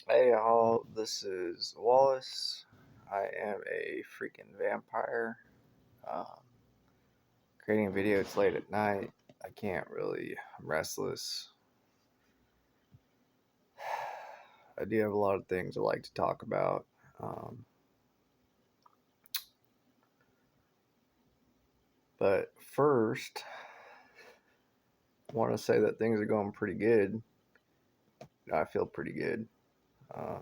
Hey all, this is Wallace. I am a freaking vampire. Um, Creating a video, it's late at night. I can't really, I'm restless. I do have a lot of things I like to talk about. Um, but first, I want to say that things are going pretty good. I feel pretty good. Uh,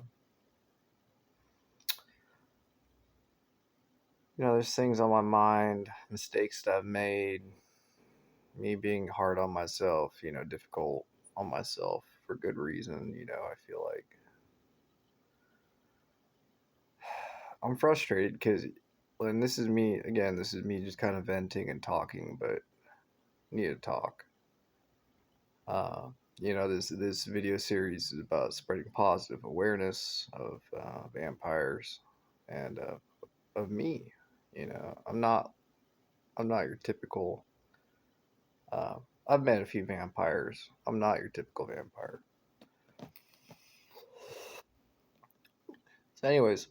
there's things on my mind, mistakes that I've made, me being hard on myself, difficult on myself for good reason. I feel like I'm frustrated because, and this is me again. This is me just kind of venting and talking, but I need to talk. Uh, this video series is about spreading positive awareness of vampires and of me. I'm not your typical. Uh, I've met a few vampires. I'm not your typical vampire. So, anyways,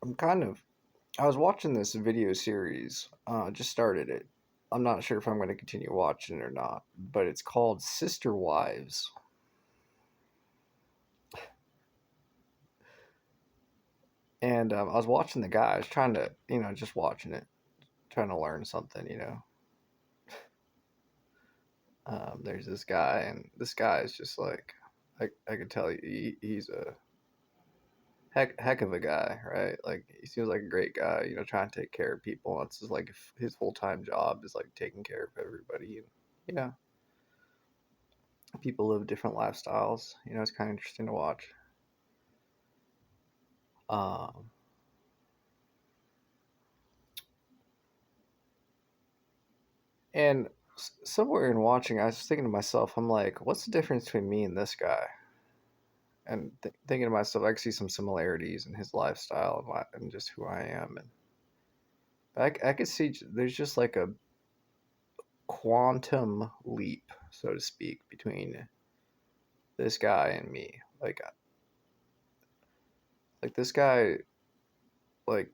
I'm kind of I was watching this video series. Just started it. I'm not sure if I'm going to continue watching it or not, but it's called Sister Wives. And I was watching the guy. I was trying to, just watching it, trying to learn something. There's this guy, and this guy is just like, I could tell you, he's a heck of a guy, right? Like he seems like a great guy. Trying to take care of people. It's just like his full time job is like taking care of everybody, and you know, people live different lifestyles. It's kind of interesting to watch. Um, and somewhere in watching, I was thinking to myself, I'm like, what's the difference between me and this guy? And thinking to myself, I can see some similarities in his lifestyle and just who I am. And I could see there's just like a quantum leap, so to speak, between this guy and me. Like this guy, like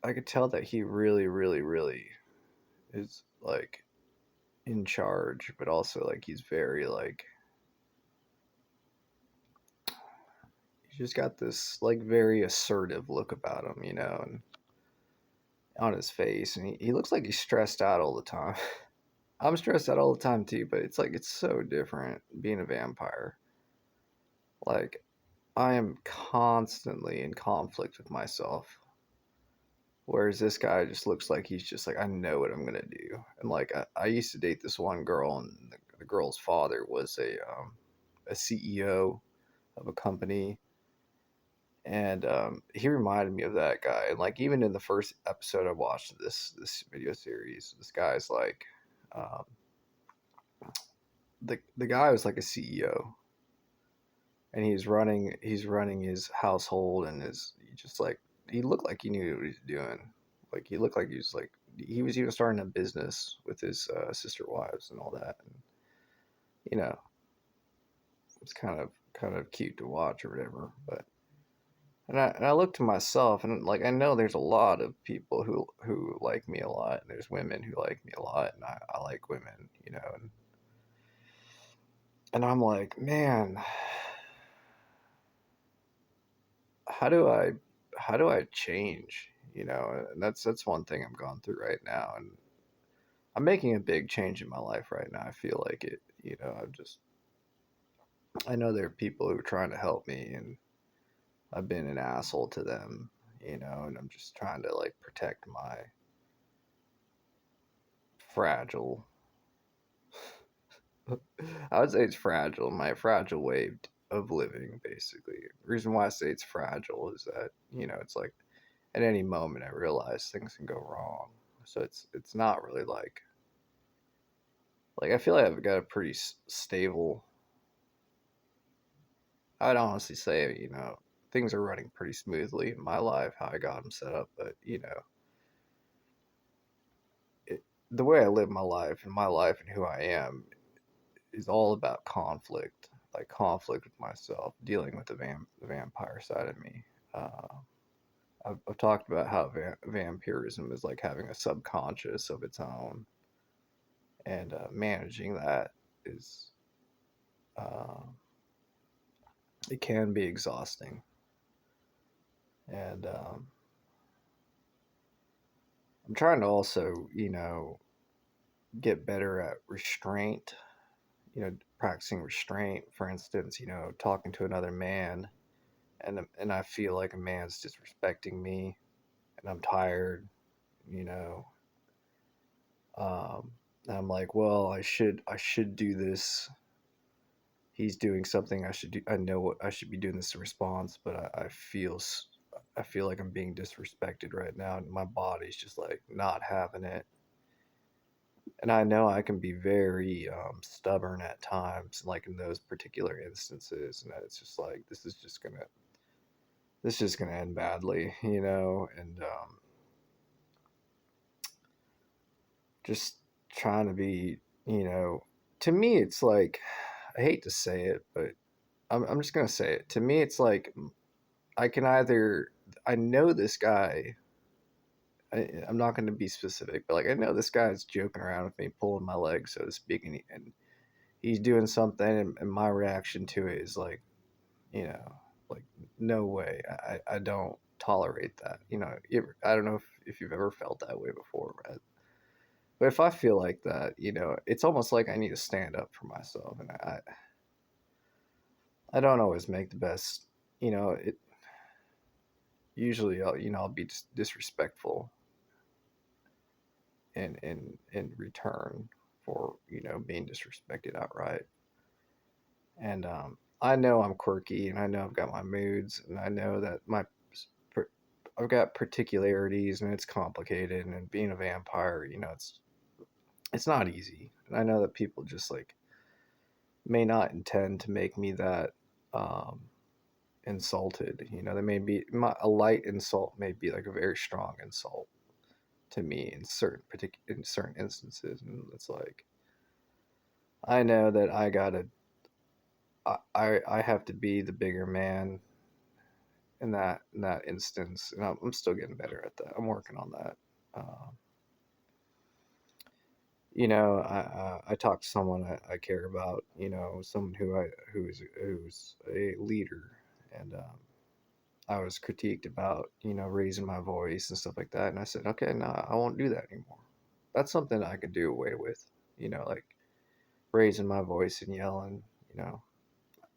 I could tell that he really, really, really is like in charge, but also like he's very like he's just got this like very assertive look about him, and on his face, and he looks like he's stressed out all the time. I'm stressed out all the time too, but it's like it's so different being a vampire. Like I am constantly in conflict with myself. Whereas this guy just looks like he's just like, I know what I'm gonna do. And like I used to date this one girl, and the girl's father was a CEO of a company, and he reminded me of that guy. And like even in the first episode I watched this video series, this guy's like, um, the guy was like a CEO, and he's running his household, and he just like he looked like he knew what he was doing. Like he looked like he was even starting a business with his sister wives and all that. And you know, it's kind of cute to watch or whatever. But and I look to myself, and like I know there's a lot of people who like me a lot, and there's women who like me a lot, and I like women, and I'm like, man, how do I how do I change? And that's one thing I'm going through right now, and I'm making a big change in my life right now. I feel like it. I know there are people who are trying to help me, and I've been an asshole to them, and I'm just trying to like protect my fragile. I would say it's fragile, my fragile way of living, basically. The reason why I say it's fragile is that, it's like at any moment I realize things can go wrong. So it's not really like I feel like I've got a pretty stable. I'd honestly say things are running pretty smoothly in my life, how I got them set up. But the way I live my life and who I am is all about conflict. like conflict with myself, dealing with the vampire side of me. Uh, I've talked about how vampirism is like having a subconscious of its own, and managing that is uh, it can be exhausting. And I'm trying to also, get better at restraint. Practicing restraint. For instance, talking to another man, and I feel like a man's disrespecting me, and I'm tired. You know, and I'm like, well, I should do this. He's doing something I should do. I know what I should be doing this in response, but I feel like I'm being disrespected right now, and my body's just like not having it. And I know I can be very stubborn at times, like in those particular instances, and that it's just like this is just gonna end badly, and just trying to be, you know, to me, it's like, I hate to say it, but I'm just gonna say it. To me, it's like I can either, I know this guy. I'm not going to be specific, but like I know this guy's joking around with me, pulling my leg, so to speak, and he's doing something, and my reaction to it is like, you know, like no way, I don't tolerate that. I don't know if you've ever felt that way before, but if I feel like that, it's almost like I need to stand up for myself, and I don't always make the best. It usually I'll be disrespectful in return for being disrespected outright. And I know I'm quirky, and I know I've got my moods, and I know that I've got particularities, and it's complicated. And being a vampire, it's not easy. And I know that people just like may not intend to make me that um, insulted. They may be a light insult may be like a very strong insult to me in certain instances, and it's like I know that I have to be the bigger man in that instance, and I'm still getting better at that. I'm working on that. Um, I talk to someone I care about. Someone who's a leader, and I was critiqued about raising my voice and stuff like that, and I said, okay, no, I won't do that anymore. That's something I could do away with. Like raising my voice and yelling. You know,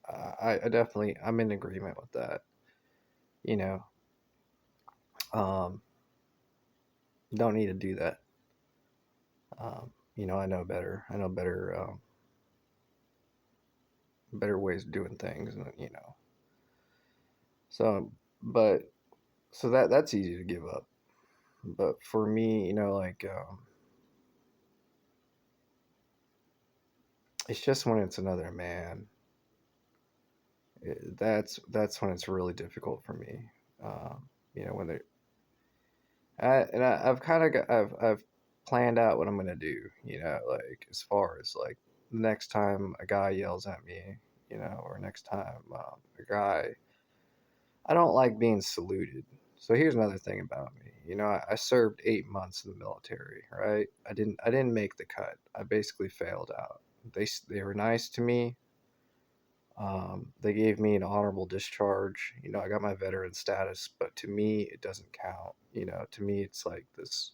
I definitely I'm in agreement with that. You know, um, don't need to do that. I know better. I know better ways of doing things, and so, but so that's easy to give up. But for me, like it's just when it's another man. That's when it's really difficult for me. When they I've kind of got I've planned out what I'm gonna do. Like as far as like next time a guy yells at me, or next time a guy. I don't like being saluted. So here's another thing about me. I served 8 months in the military. Right? I didn't make the cut. I basically failed out. They were nice to me. They gave me an honorable discharge. I got my veteran status, but to me, it doesn't count. To me, it's like this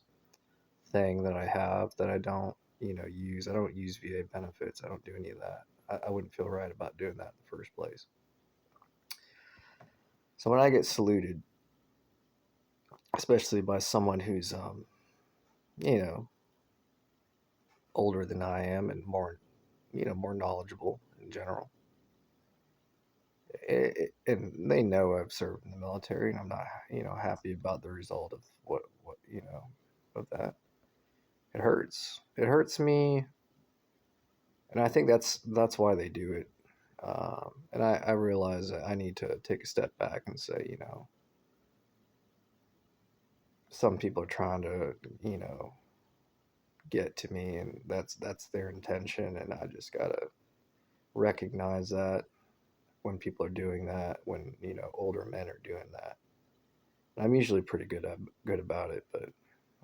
thing that I have that I don't, use. I don't use VA benefits. I don't do any of that. I wouldn't feel right about doing that in the first place. So when I get saluted, especially by someone who's, you know, older than I am and more knowledgeable in general, and they know I've served in the military, and I'm not, happy about the result of what of that. It hurts. It hurts me, and I think that's why they do it. And I realize that I need to take a step back and say, some people are trying to, get to me, and that's their intention, and I just gotta recognize that. when people are doing that, when older men are doing that. I'm usually pretty good about it, but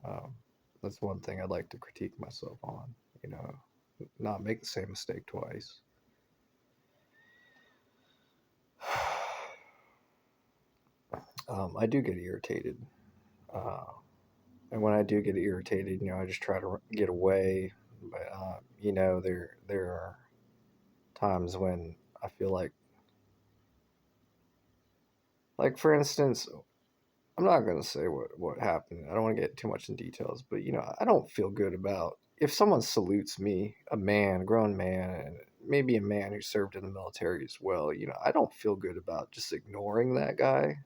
um, that's one thing I'd like to critique myself on. You know, not make the same mistake twice. I do get irritated, uh, and when I do get irritated, I just try to get away. But there are times when I feel like for instance, I'm not going to say what happened. I don't want to get too much in details, but I don't feel good about if someone salutes me, a man, a grown man, and maybe a man who served in the military as well. I don't feel good about just ignoring that guy.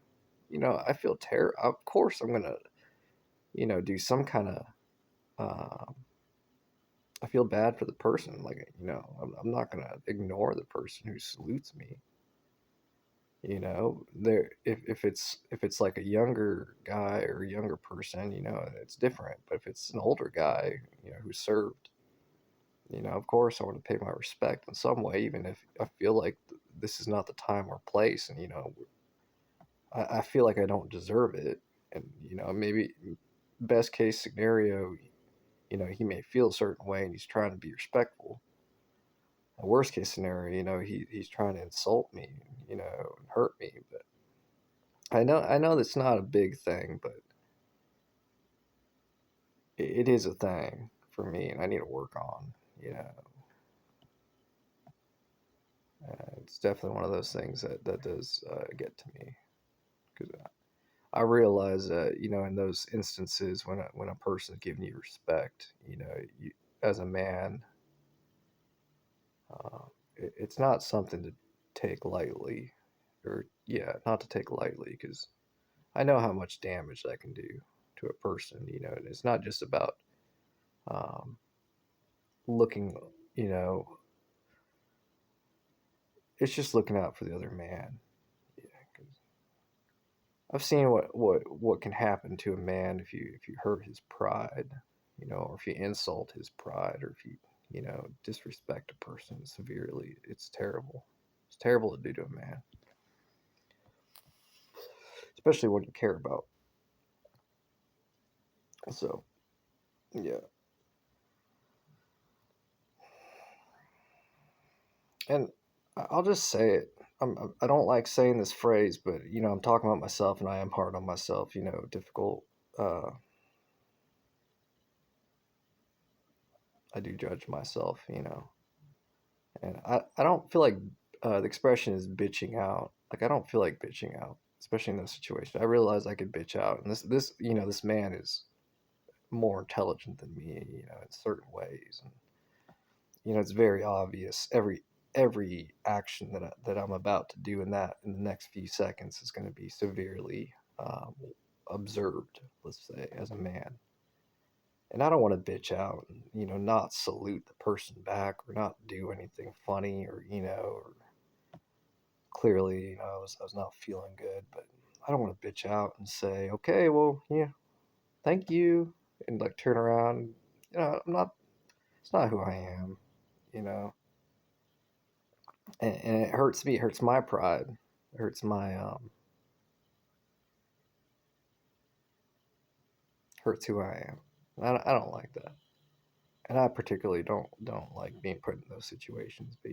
I feel terror. Of course, I'm going to do some kind of. I feel bad for the person. Like I'm not going to ignore the person who salutes me. There if it's like a younger guy or a younger person, it's different, but if it's an older guy, who served, of course I want to pay my respect in some way, even if I feel like this is not the time or place, and I feel like I don't deserve it. And maybe best case scenario, he may feel a certain way and he's trying to be respectful. A worst case scenario, he's trying to insult me, and hurt me. But I know that's not a big thing, but it is a thing for me, and I need to work on. You know, it's definitely one of those things that does get to me because I realize that in those instances when a person's giving you respect, you as a man, uh, it's not something to take lightly, or yeah, not to take lightly because I know how much damage that can do to a person. And it's not just about um, looking, you know, it's just looking out for the other man. Yeah, 'cause I've seen what can happen to a man if you hurt his pride, or if you insult his pride, or if you disrespect a person severely. It's terrible. It's terrible to do to a man, especially what you care about. So yeah, and I'll just say it. I don't like saying this phrase, but I'm talking about myself, and I am hard on myself. Difficult. Uh, I do judge myself. And I don't feel like the expression is bitching out. Like I don't feel like bitching out, especially in this situation. I realize I could bitch out, and this man is more intelligent than me, in certain ways, and it's very obvious. Every action that I'm about to do in the next few seconds is going to be severely um, observed. Let's say as a man, and I don't want to bitch out and not salute the person back or not do anything funny or or clearly I was not feeling good, but I don't want to bitch out and say, okay, well, yeah, thank you, and like turn around. I'm not. It's not who I am, you know, and it hurts me. It hurts my pride. It hurts who I am. I don't like that, and I particularly don't like being put in those situations. But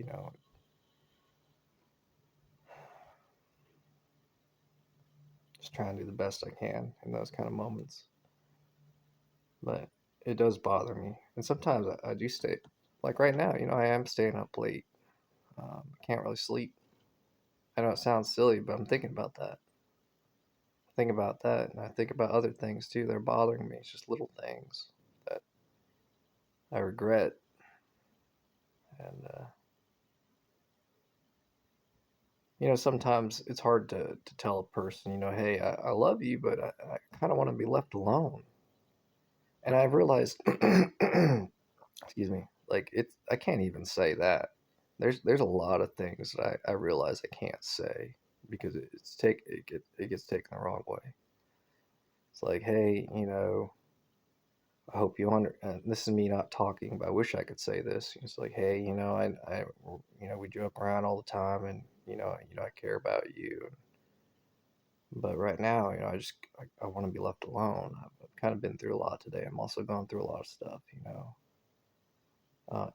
just trying to do the best I can in those kind of moments. But it does bother me, and sometimes I do stay. Like right now, I am staying up late. I can't really sleep. I know it sounds silly, but I'm thinking about that. I think about that, and I think about other things too that are bothering me. It's just little things that I regret, and sometimes it's hard to tell a person, hey, I love you, but I kind of want to be left alone. And I've realized, excuse me, like I can't even say that. There's a lot of things that I realize I can't say because it gets taken the wrong way. It's like, hey, I hope you under. This is me not talking, but I wish I could say this. It's like, hey, I we joke around all the time, and I care about you. But right now, I want to be left alone. I've kind of been through a lot today. I'm also going through a lot of stuff,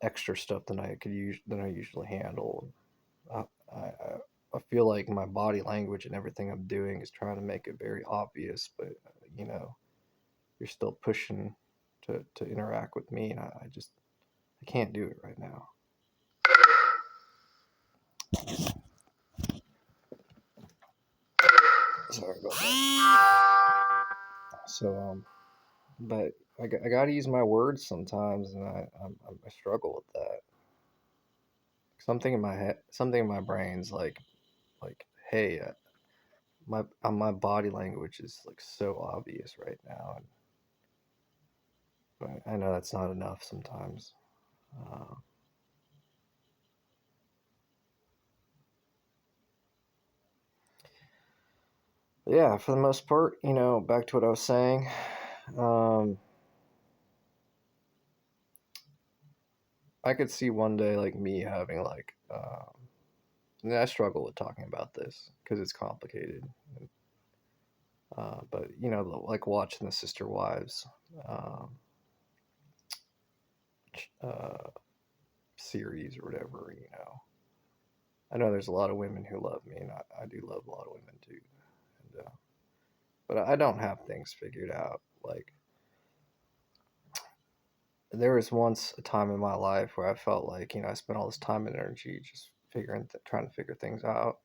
extra stuff than I usually handle. I, I I feel like my body language and everything I'm doing is trying to make it very obvious, but you know, you're still pushing to interact with me, and I can't do it right now. Sorry about that. But I got to use my words sometimes, and I struggle with that. Something in my head, something in my brain's like, hey, my body language is like so obvious right now, but I know that's not enough sometimes. Uh, yeah, for the most part, back to what I was saying. Um, I could see one day like me having and I struggle with talking about this because it's complicated. But like watching the Sister Wives um, uh, series or whatever. I know there's a lot of women who love me, and I do love a lot of women too. But I don't have things figured out. Like there was once a time in my life where I felt like I spent all this time and energy just trying to figure things out.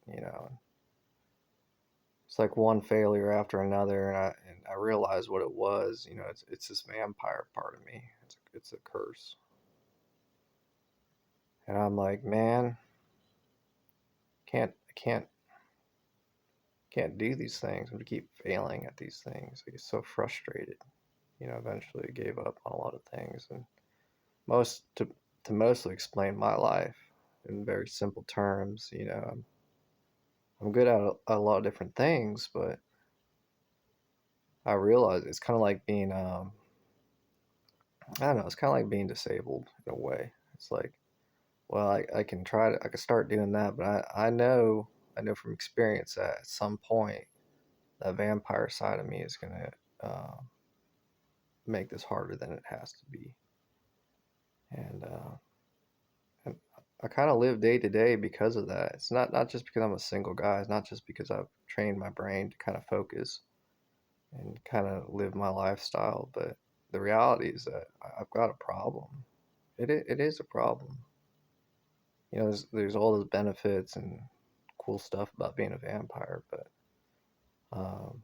It's like one failure after another, and I realized what it was. It's this vampire part of me. It's a curse, and I'm like, man, I can't do these things. I'm gonna keep failing at these things. I get so frustrated. Eventually I gave up on a lot of things, and most to mostly explain my life in very simple terms. I'm good at a lot of different things, but I realize it's kind of like being I don't know. It's kind of like being disabled in a way. It's like, well, I can I can start doing that, but I know from experience that at some point that vampire side of me is gonna make this harder than it has to be. And I kind of live day to day because of that. It's not just because I'm a single guy. It's not just because I've trained my brain to kind of focus and kind of live my lifestyle, but the reality is that I've got a problem. It is a problem. There's all those benefits and cool stuff about being a vampire, but um,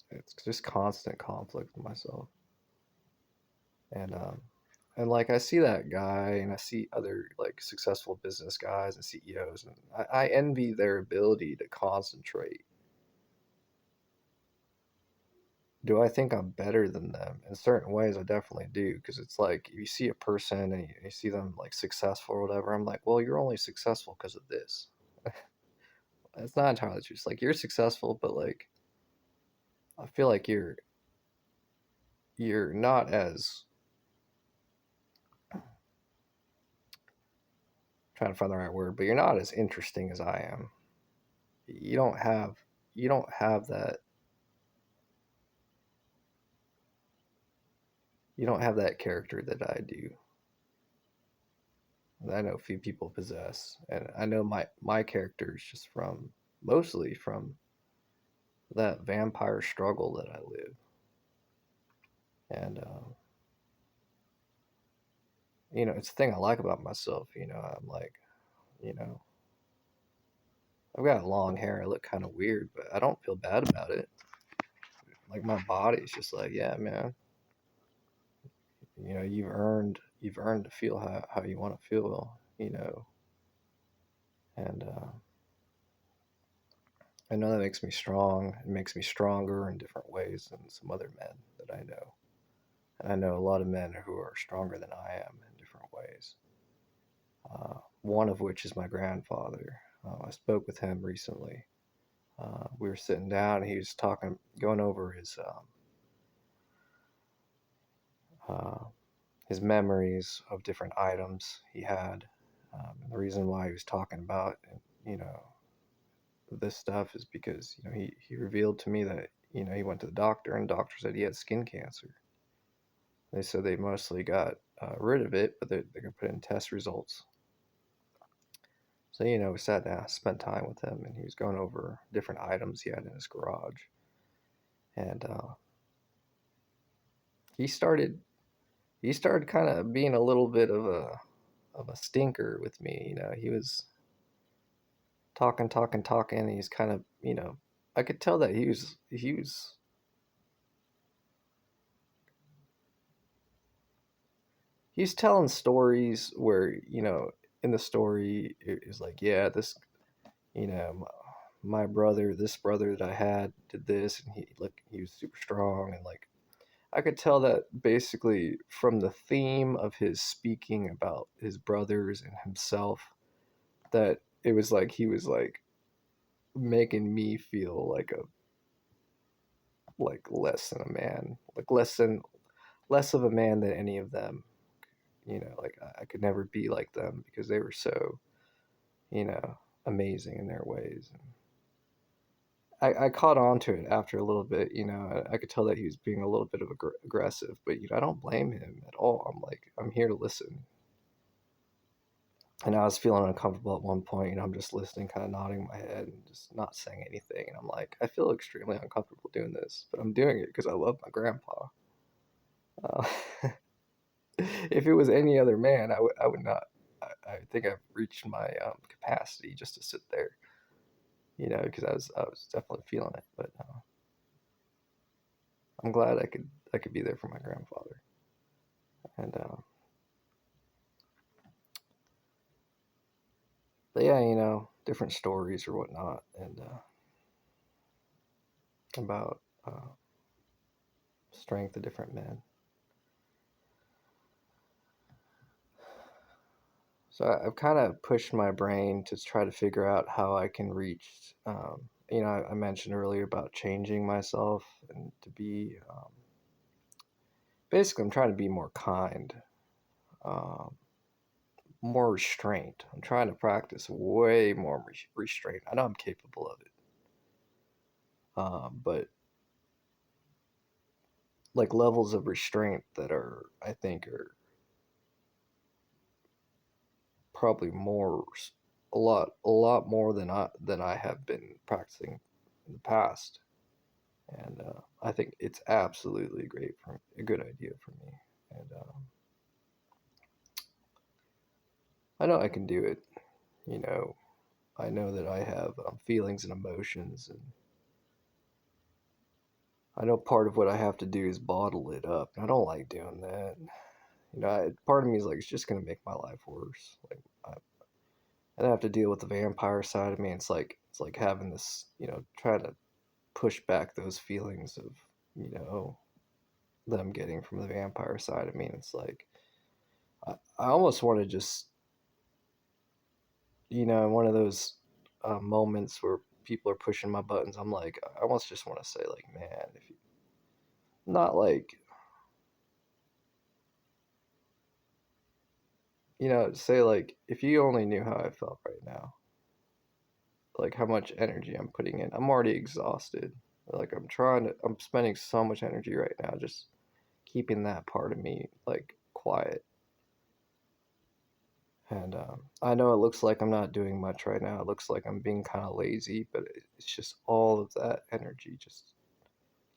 it's just constant conflict with myself. And like I see that guy, and I see other like successful business guys and CEOs, and I envy their ability to concentrate. Do I think I'm better than them? In certain ways, I definitely do, because it's like if you see a person and you see them like successful or whatever, I'm like, well, you're only successful because of this. It's not entirely true. It's like you're successful, but like I feel like you're not as trying to find the right word, but you're not as interesting as I am. You don't have you don't have that you don't have that character that I do. That I know few people possess, and I know my character is just from mostly from that vampire struggle that I live. And it's the thing I like about myself. I'm like, you know, I've got long hair. I look kind of weird, but I don't feel bad about it. Like my body's just like, yeah, man. You've earned to feel how you want to feel. And I know that makes me strong. It makes me stronger in different ways than some other men that I know. And I know a lot of men who are stronger than I am in different ways. One of which is my grandfather. I spoke with him recently. We were sitting down, and he was going over uh, his memories of different items he had. And the reason why he was talking about, you know, this stuff is because, you know, he revealed to me that, you know, he went to the doctor and the doctor said he had skin cancer. They said they mostly got rid of it, but they're going to put in test results. So, you know, we sat down, spent time with him, and he was going over different items he had in his garage. And he started kind of being a little bit of a stinker with me. You know, he was talking, and he's kind of, you know, I could tell that he's telling stories where, you know, in the story it was like, yeah, this, you know, my brother, this brother that I had did this, and he was super strong, and like I could tell that basically from the theme of his speaking about his brothers and himself, that it was like he was like making me feel like less than a man, like less of a man than any of them. You know, like I could never be like them because they were so, you know, amazing in their ways. And I caught on to it after a little bit. You know, I could tell that he was being a little bit of aggressive, but you know, I don't blame him at all. I'm like, I'm here to listen. And I was feeling uncomfortable at one point. You know, I'm just listening, kind of nodding my head and just not saying anything. And I'm like, I feel extremely uncomfortable doing this, but I'm doing it because I love my grandpa. Uh, if it was any other man, I would not. I think I've reached my capacity just to sit there, you know, because I was definitely feeling it. But I'm glad I could be there for my grandfather. And but yeah, you know, different stories or whatnot, and about strength of different men. So I've kind of pushed my brain to try to figure out how I can reach. You know, I mentioned earlier about changing myself and to be. Basically, I'm trying to be more kind, um, more restraint. I'm trying to practice way more restraint. I know I'm capable of it, but like levels of restraint that are, I think, are probably more, a lot more than I have been practicing in the past. And I think it's absolutely a good idea for me. And I know I can do it. You know, I know that I have feelings and emotions, and I know part of what I have to do is bottle it up. And I don't like doing that. You know, part of me is like, it's just gonna make my life worse. Like, I have to deal with the vampire side of me. It's like having this, you know, try to push back those feelings of, you know, that I'm getting from the vampire side of me. And it's like I almost want to just, you know, one of those moments where people are pushing my buttons. I'm like, I almost just want to say, like, man, if you, not like, you know, say like, if you only knew how I felt right now, like how much energy I'm putting in. I'm already exhausted. Like I'm spending so much energy right now just keeping that part of me like quiet. And I know it looks like I'm not doing much right now. It looks like I'm being kind of lazy, but it's just all of that energy just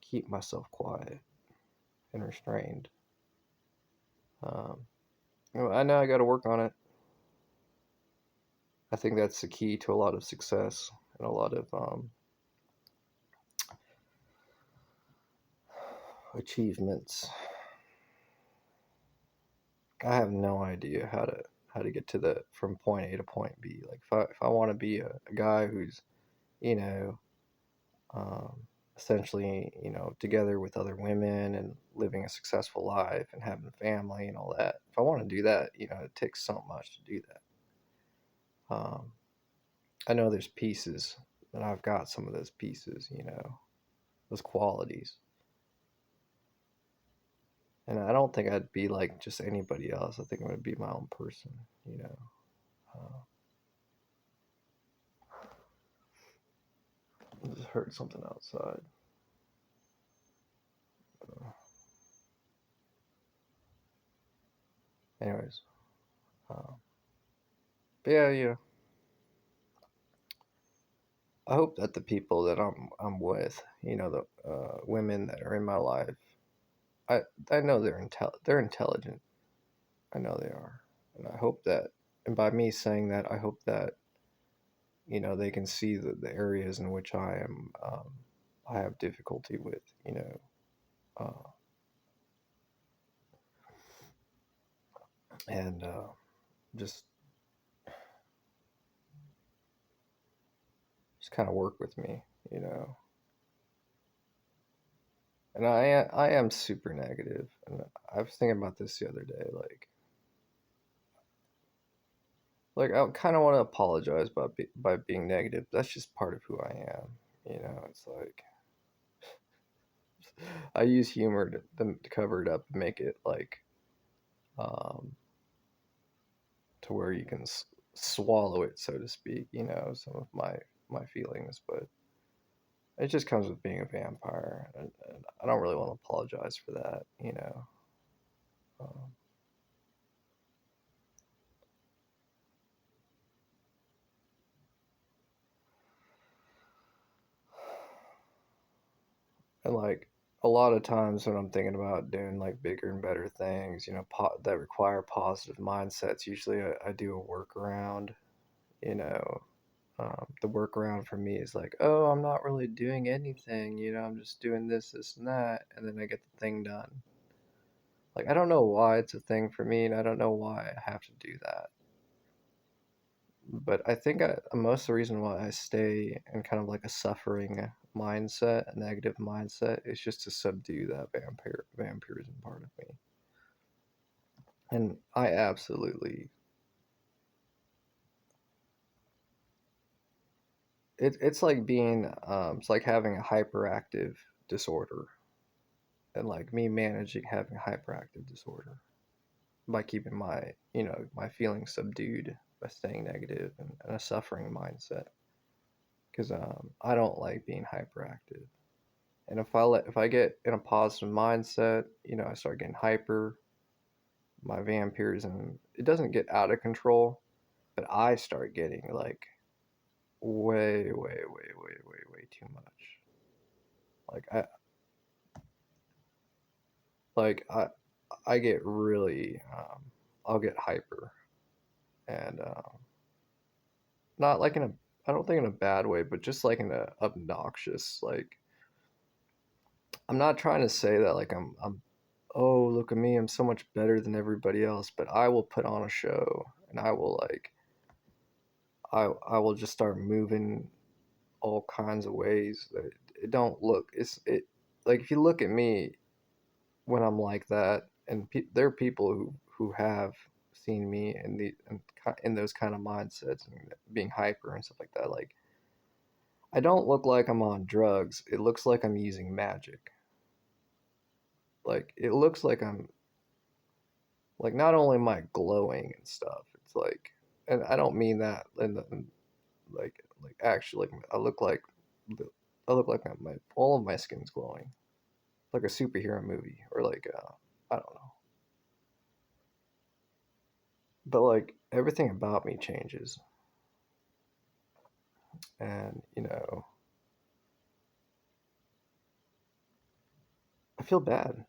keep myself quiet and restrained. Um, you know, I know I got to work on it. I think that's the key to a lot of success and a lot of achievements. I have no idea how to get to the from point A to point B. Like if I want to be a guy who's, you know, um, essentially, you know, together with other women and living a successful life and having a family and all that. If I want to do that, you know, it takes so much to do that. I know there's pieces, and I've got some of those pieces, you know, those qualities. And I don't think I'd be like just anybody else. I think I'm gonna be my own person, you know. Uh, I just heard something outside. Uh, anyways, uh, but yeah, I hope that the people that I'm with, the women that are in my life, I I know they're intelligent. I know they are, and I hope that, and by me saying that, I hope that they can see the areas in which I have difficulty with, uh, and just just kind of work with me, you know. And I am super negative, and I was thinking about this the other day, like I kind of want to apologize by being negative. That's just part of who I am, It's like I use humor to cover it up and make it like um, to where you can swallow it, so to speak. Some of my feelings, but it just comes with being a vampire, and I don't really want to apologize for that. Um, and like a lot of times when I'm thinking about doing like bigger and better things, that require positive mindsets, usually I do a workaround. You know, the workaround for me is like, oh, I'm not really doing anything. I'm just doing this, and that, and then I get the thing done. Like I don't know why it's a thing for me, and I don't know why I have to do that. But I think most of the reason why I stay in kind of like a suffering mindset, a negative mindset, is just to subdue that vampirism part of me. And I absolutely, it's like it's like having a hyperactive disorder, and like me managing having a hyperactive disorder by keeping my feelings subdued by staying negative and a suffering mindset. Because I don't like being hyperactive. And if I get in a positive mindset, I start getting hyper. My vampirism, it doesn't get out of control, but I start getting like way, way, way, way, way, way too much. Like I get really, I'll get hyper, and not like I don't think in a bad way, but just like in a obnoxious. Like I'm not trying to say that like oh, look at me, I'm so much better than everybody else, but I will put on a show, and I will like I will just start moving all kinds of ways that it don't look it like if you look at me when I'm like that, and there are people who have seen me in those kind of mindsets and being hyper and stuff like that. Like I don't look like I'm on drugs. It looks like I'm using magic. Like it looks like I'm like not only am I glowing and stuff, it's like, and I don't mean that like actually, like I look like my all of my skin's glowing, like a superhero movie or like I don't know, but like everything about me changes, and I feel bad.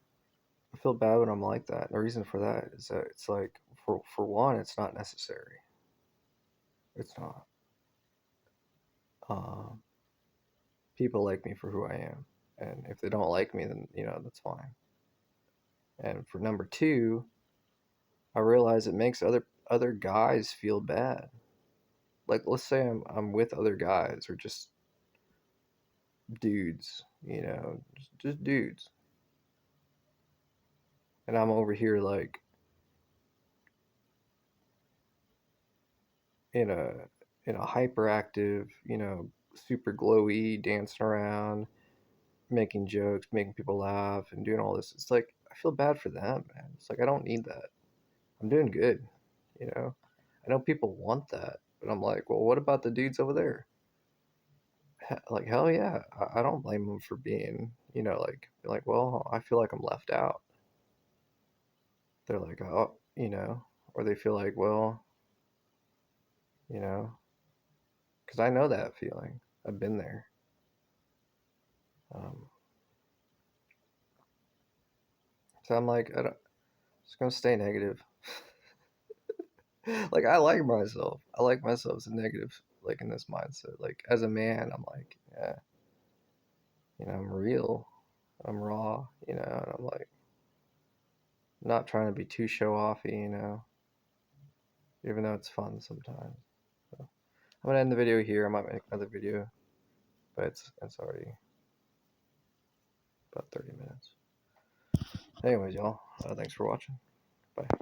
I feel bad when I'm like that. And the reason for that is that it's like for one, it's not necessary. It's not. Um, People like me for who I am, and if they don't like me, then that's fine. And for number two, I realize it makes other guys feel bad. Like let's say I'm with other guys or just dudes, just dudes, and I'm over here like in a hyperactive, super glowy, dancing around, making jokes, making people laugh, and doing all this. It's like I feel bad for them, man. It's like I don't need that. I'm doing good, you know. I know people want that, but I'm like, well, what about the dudes over there? Like, hell yeah, I don't blame them for being, like, well, I feel like I'm left out. They're like, oh, or they feel like, well, you know, because I know that feeling. I've been there. Um, so I'm like, just gonna stay negative. Like I like myself. I like myself as a negative, like in this mindset. Like as a man, I'm like, yeah, I'm real. I'm raw, and I'm like not trying to be too show offy, even though it's fun sometimes. So I'm gonna end the video here. I might make another video, but it's already about 30 minutes. Anyways, y'all, thanks for watching. Bye.